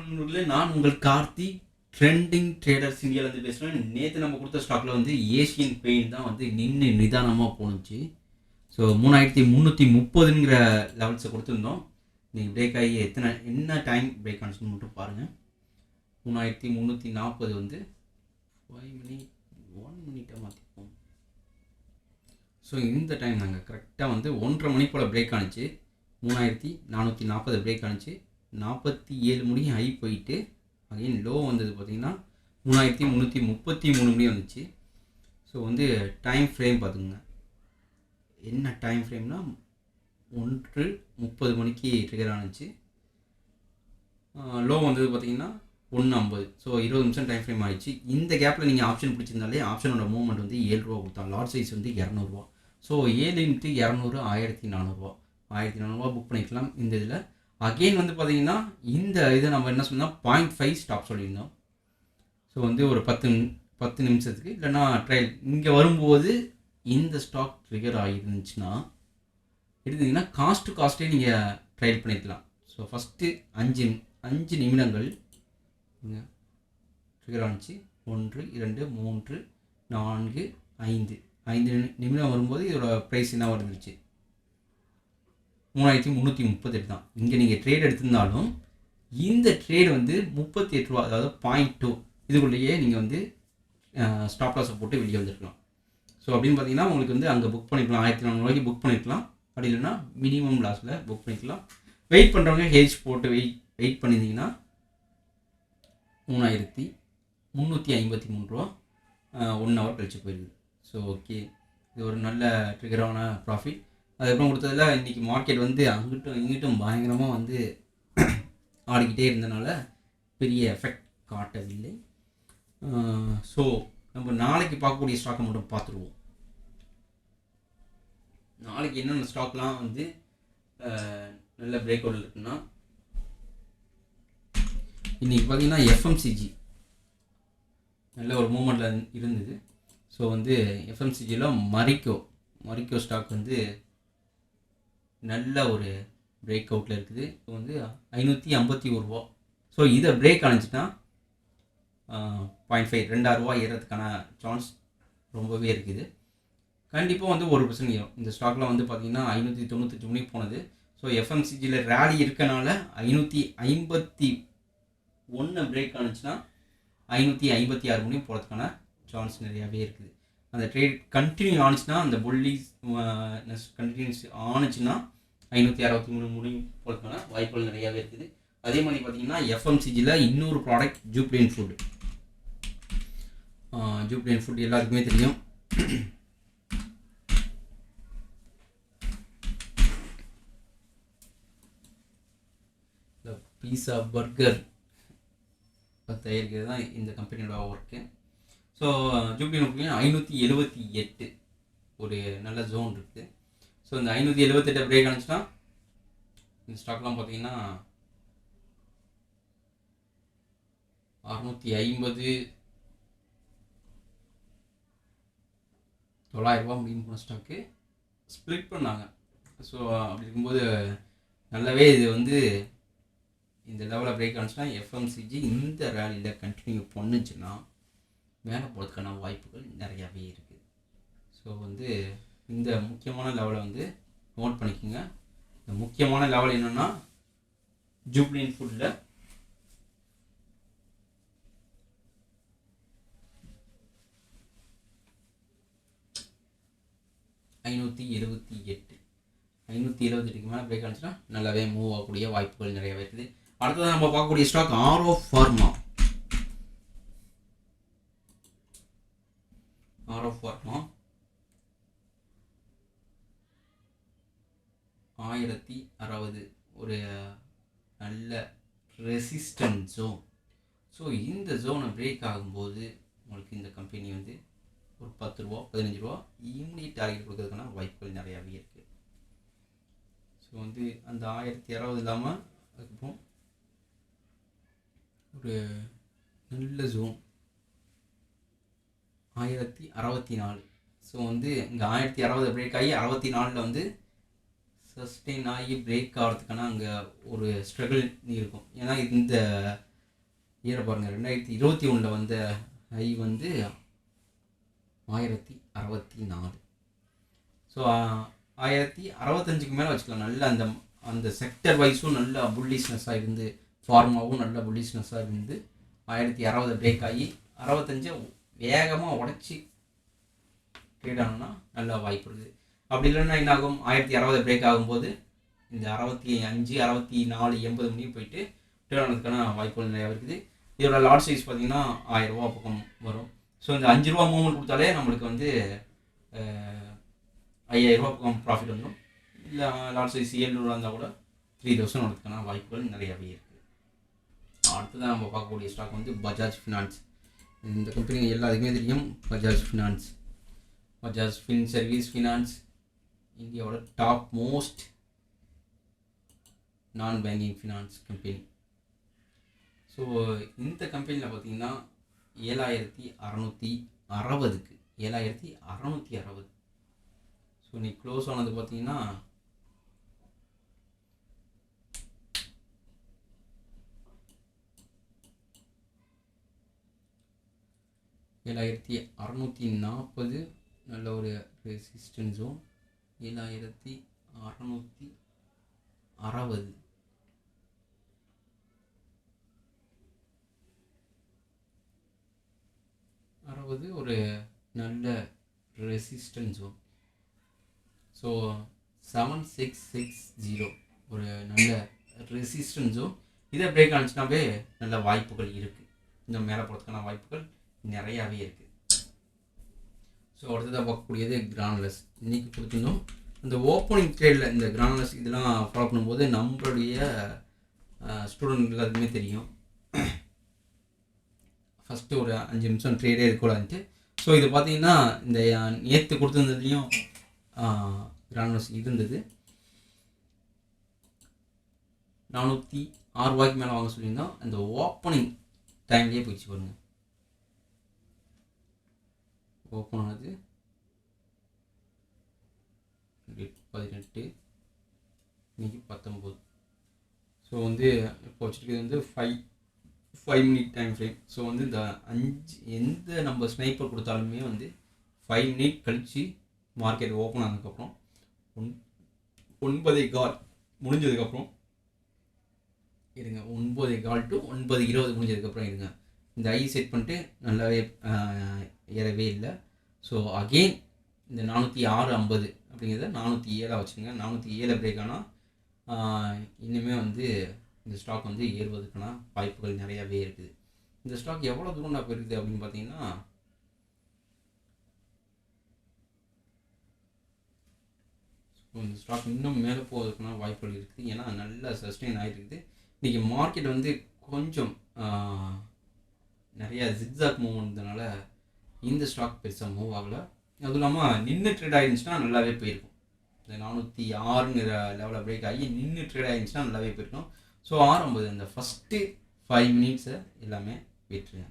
வணக்கம் நான் உங்கள் கார்த்தி ட்ரெண்டிங் ட்ரேடர்ஸ் இந்தியாவிலேருந்து பேசுகிறேன். நேற்று நம்ம கொடுத்த ஸ்டாக்கில் வந்து ஏஷியன் பெயிண்ட் தான் வந்து நின்று நிதானமாக போணுச்சு. ஸோ 3330ங்கிற லெவல்ஸை கொடுத்துருந்தோம். நீங்கள் பிரேக் ஆகி என்ன டைம் பிரேக் ஆனிச்சுன்னு மட்டும் பாருங்கள். 3340 வந்து 5 மினிட் 1 மினிட்டாக மாற்றிப்போம். ஸோ இந்த டைம் நாங்கள் கரெக்டாக வந்து 1:30 மணி போல் பிரேக் ஆனிச்சு. 3440 பிரேக் ஆனிச்சு. 47 மணி ஹை போயிட்டு அகைன் லோ வந்தது பார்த்திங்கன்னா 3333 மணி வந்துச்சு. ஸோ வந்து டைம் ஃப்ரேம் பார்த்துங்க. என்ன டைம் ஃப்ரேம்னா 1:30 மணிக்கு ட்ரிகர் ஆனிச்சு. லோ வந்தது பார்த்திங்கன்னா 1:50. ஸோ 20 நிமிஷம் டைம் ஃப்ரேம் ஆகிடுச்சு. இந்த கேப்பில் நீங்கள் ஆப்ஷன் பிடிச்சிருந்தாலே ஆப்ஷனோட மூவ்மெண்ட் வந்து 7 ரூபா கொடுத்தா. லார்ஜ் சைஸ் வந்து 200 ரூபா. ஸோ 7 × 200 1400 ரூபா. 1400 ரூபா புக் பண்ணிக்கலாம். இந்த இதில் அகெயின் வந்து பார்த்தீங்கன்னா இந்த இதை நம்ம என்ன சொன்னால் 0.5 ஸ்டாப் சொல்லியிருந்தோம். ஸோ வந்து ஒரு 10 நிமிஷத்துக்கு இல்லைன்னா ட்ரையல் இங்கே வரும்போது இந்த ஸ்டாக் ட்ரிகர் ஆகிருந்துச்சுன்னா எடுத்தீங்கன்னா காஸ்ட்டே நீங்கள் ட்ரையல் பண்ணிக்கலாம். ஸோ ஃபஸ்ட்டு 5 நிமிடங்கள் ட்ரிகர் ஆனிச்சு. 1 2 3 4 5 நிமிடம் வரும்போது இதோட ப்ரைஸ் என்ன வந்துருச்சு 3338 தான். இங்கே நீங்கள் ட்ரேட் எடுத்திருந்தாலும் இந்த ட்ரேட் வந்து 38 ரூபா, அதாவது 0.2 இதுக்குள்ளேயே நீங்கள் வந்து ஸ்டாப் லாஸை போட்டு வெளியே வந்துருக்கலாம். ஸோ அப்படின்னு பார்த்தீங்கன்னா உங்களுக்கு வந்து அங்கே புக் பண்ணிக்கலாம். 1400 ரூபாய்க்கு புக் பண்ணிக்கலாம். அப்படி இல்லைன்னா மினிமம் லாஸில் புக் பண்ணிக்கலாம். வெயிட் பண்ணுறவங்க ஹேஜ் போட்டு வெயிட் பண்ணியிருந்தீங்கன்னா 3353 ரூபா 1 ஹவர் கழிச்சு போயிடுது. ஸோ ஓகே, இது ஒரு நல்ல ட்ரிகரான ப்ராஃபிட். அதுக்கப்புறம் கொடுத்ததில் இன்றைக்கி மார்க்கெட் வந்து அங்கிட்டும் இங்கிட்டும் பயங்கரமாக வந்து ஆடிக்கிட்டே இருந்தனால பெரிய எஃபெக்ட் காட்டவில்லை. ஸோ நம்ம நாளைக்கு பார்க்கக்கூடிய ஸ்டாக்கை மட்டும் பார்த்துருவோம். நாளைக்கு என்னென்ன ஸ்டாக்லாம் வந்து நல்ல பிரேக் அவுட் இருக்குன்னா, இன்றைக்கி பார்த்தீங்கன்னா எஃப்எம்சிஜி நல்ல ஒரு மூமெண்ட்டில் இருந்தது. ஸோ வந்து எஃப்எம்சிஜியில் மரிக்கோ ஸ்டாக் வந்து நல்ல ஒரு பிரேக் அவுட்டில் இருக்குது. இப்போ வந்து 551 ரூபா. ஸோ இதை பிரேக் ஆனிச்சுன்னா 0.5 2000 ரூபா ஏறதுக்கான சான்ஸ் ரொம்பவே இருக்குது. கண்டிப்பாக வந்து 1% ஏறும். இந்த ஸ்டாக்கில் வந்து பார்த்திங்கன்னா 598 மணி போனது. ஸோ எஃப்எம்சிஜியில் ரேலி இருக்கனால 551 பிரேக் ஆனிச்சுன்னா 556 மணி போகிறதுக்கான சான்ஸ் நிறையாவே இருக்குது. அந்த ட்ரேட் கண்டினியூ ஆனிச்சுன்னா, அந்த புல்லிஸ் கண்டினியூஸ் ஆனிச்சுன்னா 563 மணி போகிறதுக்கான வாய்ப்புகள் நிறையாவே இருக்குது. அதே மாதிரி பார்த்தீங்கன்னா எஃப்எம்சிஜியில் இன்னொரு ப்ராடக்ட் ஜூப்ளியன் ஃபுட் எல்லாருக்குமே தெரியும். பீஸா பர்கர் தயாரிக்கிறது தான் இந்த கம்பெனியோட ஒர்க்கு. ஸோ ஜூப்ளியன் ஃபுட்லேயும் 578 ஒரு நல்ல ஜோன் இருக்குது. ஸோ இந்த 578 பிரேக் ஆனிச்சுன்னா இந்த ஸ்டாக்லாம் பார்த்தீங்கன்னா 650 900 ரூபா முடியும் போன ஸ்டாக்கு ஸ்ப்ளிட் பண்ணாங்க. ஸோ அப்படி இருக்கும்போது நல்லாவே இது வந்து இந்த லெவலில் பிரேக் ஆனிச்சுன்னா எஃப்எம்சிஜி இந்த ரேலியில் கண்டினியூ பண்ணுச்சுன்னா மேலே போகிறதுக்கான வாய்ப்புகள் நிறையாவே இருக்குது. ஸோ வந்து இந்த முக்கியமான லெவலை வந்து நோட் பண்ணிக்கோங்க. இந்த முக்கியமான லெவல் என்னென்னா ஜூப்ளியன் ஃபுட்டில் 578 மேலே பிரேக் ஆனிச்சுன்னா நல்லாவே மூவ் ஆகக்கூடிய வாய்ப்புகள் நிறையாவே இருக்குது. அடுத்ததான் நம்ம பார்க்கக்கூடிய ஸ்டாக் ஆரோ ஃபார்மா 1060 ஒரு நல்ல ரெசிஸ்டன்ட் ஜோன். ஸோ இந்த ஜோனை பிரேக் ஆகும்போது உங்களுக்கு இந்த கம்பெனி வந்து ஒரு 10 ரூபா 15 ரூபா இம்மிடியட் டார்கெட் கொடுக்கறதுக்கான வாய்ப்புகள் நிறையாவே இருக்குது. ஸோ வந்து அந்த 1060 இல்லாமல் அதுக்கப்புறம் ஒரு நல்ல ஜோன் 1064. ஸோ வந்து இங்கே 1060 பிரேக் ஆகி 64 வந்து சஸ்டெயின் ஆகி பிரேக் ஆகிறதுக்கான அங்கே ஒரு ஸ்ட்ரகிள் இருக்கும். ஏன்னா இந்த இயரை பாருங்கள். 2021 வந்த ஹை வந்து 1064. ஸோ 1065க்கு மேலே வச்சுக்கலாம். நல்ல அந்த அந்த செக்டர் வைஸும் நல்ல புல்லிஷ்னஸாக இருந்து, ஃபார்மாவும் நல்ல புல்லிஷ்னஸாக இருந்து 1060 பிரேக் ஆகி 65 வேகமாக உடச்சி ட்ரேட் ஆகணும்னா நல்லா வாய்ப்பு இருக்குது. அப்படி இல்லைன்னா என்ன ஆகும், 1060 பிரேக் ஆகும்போது இந்த 65, 64, 80 முடியும் போயிட்டு ட்ரேட் ஆனதுக்கான வாய்ப்புகள் நிறையா இருக்குது. இதோட லாட் சைஸ் பார்த்தீங்கன்னா 1000 ரூபா பக்கம் வரும். ஸோ இந்த 5 ரூபா மூவ்மெண்ட் கொடுத்தாலே நம்மளுக்கு வந்து 5000 ரூபா பக்கம் ப்ராஃபிட் வந்துடும். இல்லை லாட் சைஸ் 700 இருந்தால் கூட 3000 வரதுக்கான வாய்ப்புகள் நிறையாவே இருக்குது. அடுத்ததான் நம்ம பார்க்கக்கூடிய ஸ்டாக் வந்து பஜாஜ் ஃபினான்ஸ். இந்த கம்பெனி எல்லாத்துக்குமே தெரியும். Bajaj finance, Bajaj fin service finance இந்தியாவோட டாப் மோஸ்ட் நான் பேங்கிங் ஃபினான்ஸ் கம்பெனி. ஸோ இந்த கம்பெனியில் பார்த்தீங்கன்னா 7660க்கு 7660. ஸோ நீ க்ளோஸ் ஆனது பார்த்தீங்கன்னா 7640. நல்ல ஒரு ரெசிஸ்டன்ஸ் ஜோன் 7660. ஒரு நல்ல ரெசிஸ்டன்ஸ் ஜோன். ஸோ 7660 ஒரு நல்ல ரெசிஸ்டன்ஸ் ஜோன். இதை பிரேக் ஆனிச்சுனாவே நல்ல வாய்ப்புகள் இருக்குது. இன்னும் மேலே போகிறதுக்கான வாய்ப்புகள் நிறையாவே இருக்குது. ஸோ அடுத்ததாக பார்க்கக்கூடியது கிரானுலஸ். இன்றைக்கி கொடுத்துருந்தோம் இந்த ஓப்பனிங் ட்ரேடில் இந்த கிரானுலஸ் இதெல்லாம் ஃபாலோ பண்ணும்போது நம்மளுடைய ஸ்டூடெண்ட்களுக்கு எல்லாத்துக்குமே தெரியும். ஃபஸ்ட்டு ஒரு 5 நிமிஷம் ட்ரேடே இருக்கக்கூடாதுன்ட்டு. ஸோ இது பார்த்தீங்கன்னா இந்த நேற்று கொடுத்துருந்ததுலேயும் கிரானுலஸ் இருந்தது. 406 ரூபாய்க்கு மேலே வாங்க சொல்லியிருந்தோம். அந்த ஓப்பனிங் டைம்லேயே போயிடுச்சு பாருங்கள். ஓப்பன் ஆனது 18, இன்னைக்கு 19. ஸோ வந்து இப்போ வச்சுருக்கிறது வந்து 5 மினிட் டைம் ஃப்ரேம். ஸோ வந்து இந்த 5 எந்த நம்ம ஸ்னைப்பர் கொடுத்தாலுமே வந்து 5 மினிட் கழித்து மார்க்கெட் ஓப்பன் ஆனதுக்கப்புறம் 9:15 முடிஞ்சதுக்கப்புறம் இருங்க. 9:15 to 9:20 முடிஞ்சதுக்கப்புறம் இருங்க. இந்த ஐ செட் பண்ணிட்டு நல்லாவே ஏறவே இல்லை. ஸோ அகெயின் இந்த 406.50 அப்படிங்கிறத 407 வச்சுங்க. 407 பிரேக் ஆனால் இன்னுமே வந்து இந்த ஸ்டாக் வந்து ஏறுவதற்கான வாய்ப்புகள் நிறையாவே இருக்குது. இந்த ஸ்டாக் எவ்வளோ தூரம் நான் போயிருக்குது அப்படின்னு பார்த்தீங்கன்னா இந்த ஸ்டாக் இன்னும் மேலே போவதற்கான வாய்ப்புகள் இருக்குது. ஏன்னா நல்லா சஸ்டெயின் ஆகிட்டு இருக்குது. இன்றைக்கி மார்க்கெட் வந்து கொஞ்சம் நிறையா ஜிக்ஸாக் மூவ் இருந்ததுனால இந்த ஸ்டாக் பெருசாக மூவ் ஆகலை. அதுவும் இல்லாமல் நின்று ட்ரேட் ஆகிருந்துச்சுன்னா நல்லாவே போயிருக்கும். இந்த 406ங்கிற லெவலில் பிரேக் ஆகி நின்று ட்ரேட் ஆகிருந்துச்சுன்னா நல்லாவே போயிருக்கும். ஸோ 6:50 இந்த ஃபஸ்ட்டு 5 மினிட்ஸை எல்லாமே விட்டுருங்க.